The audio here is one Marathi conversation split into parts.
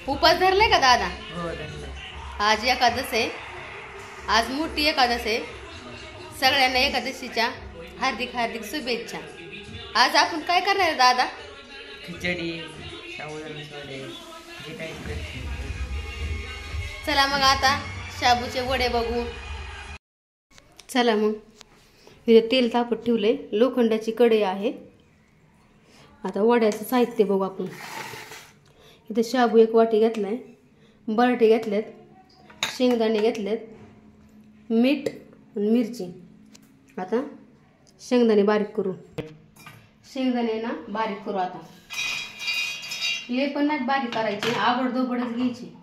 उपास धरलाय का दादा? हो धरलाय. आज एकादश आहे. आज मोठी एकादश आहे. सगळ्यांना एकादशीच्या हार्दिक हार्दिक शुभेच्छा. आज आपण काय करणार आहे दादा? खिचडी, साबुदाण्याचे वडे, जे काही करते. चला मग आता शाबूचे वडे बघू. चला मग इथे तेल तापत ठेवले. लोखंडाची कढई आहे. आता वड्याचं साहित्य बघू आपण. इथे शाबू 1 वाटी घेतलाय, बटाटे घेतलेत, शेंगदाणे घेतलेत, मीठ आणि मिरची. आता शेंगदाणे बारीक करू. शेंगदाणे ना बारीक करू. आता हे पण नाही बारीक करायचे, आबडधोबडच घ्यायची.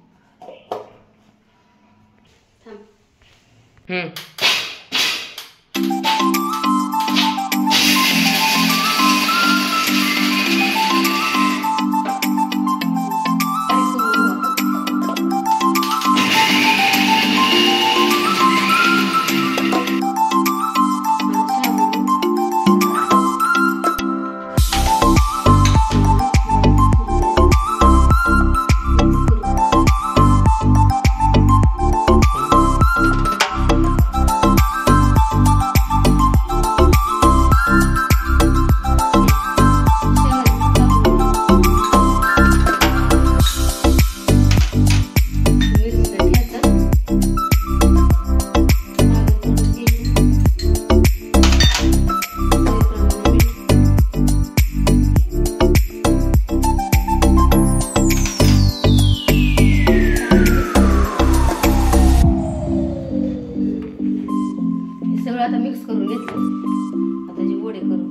आता मिक्स करून घेतलं. आता जे वडे करू.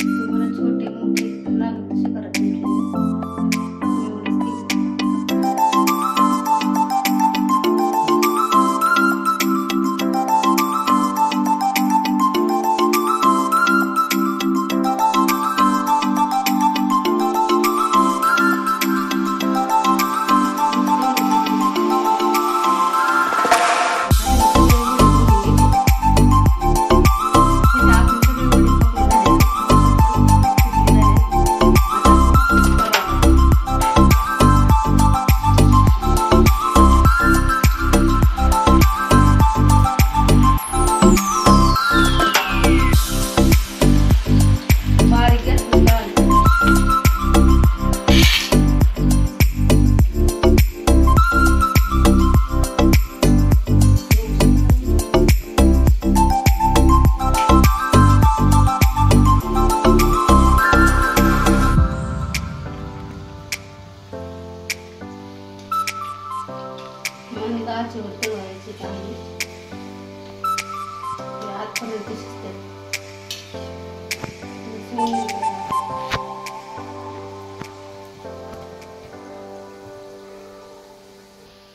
तुम्हाला छोटे मोठे लागत तसे करा.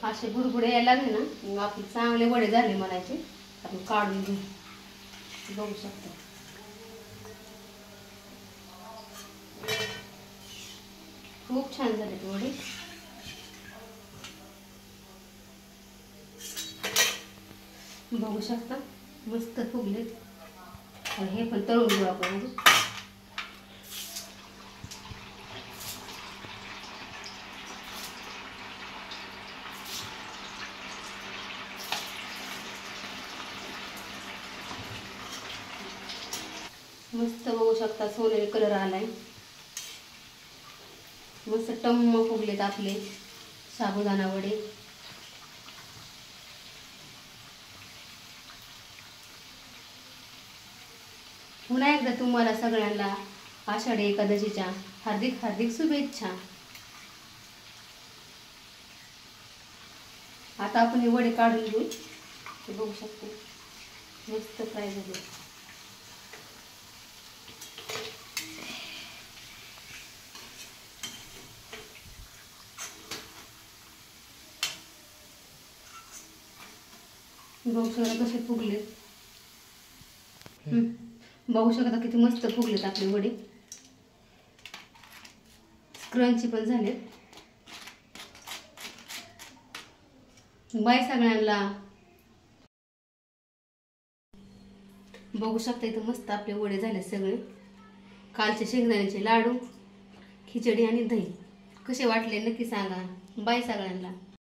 असे बुडबुडे यायला लागले ना मग आपले चांगले वडे झाले म्हणायचे. आपण काढून घेऊ. बघू शकतो खूप छान झाले ते वडे. बघू शकता मस्त फुगलेत. हे पण तळून घेऊ आपण. मस्त बघू शकता सोनेरी कलर आलाय. मस्त टम्म फुगलेत आपले साबुदाणा वडे. पुन्हा एकदा तुम्हाला सगळ्यांना आषाढी एकादशीच्या हार्दिक हार्दिक शुभेच्छा. आता आपण हे वडे काढून घेऊ. ते बघू शकतो मस्त फ्राय झाले. बघू शकता कसे फुगलेत. बघू शकता किती मस्त फुगलेत आपले वडे. क्रंची पण झालेत. बाय सगळ्यांना. बघू शकता इथं मस्त आपले वडे झाले सगळे. कालचे शेंगदाण्याचे लाडू, खिचडी आणि दही कसे वाटले नक्की सांगा. बाय सगळ्यांना.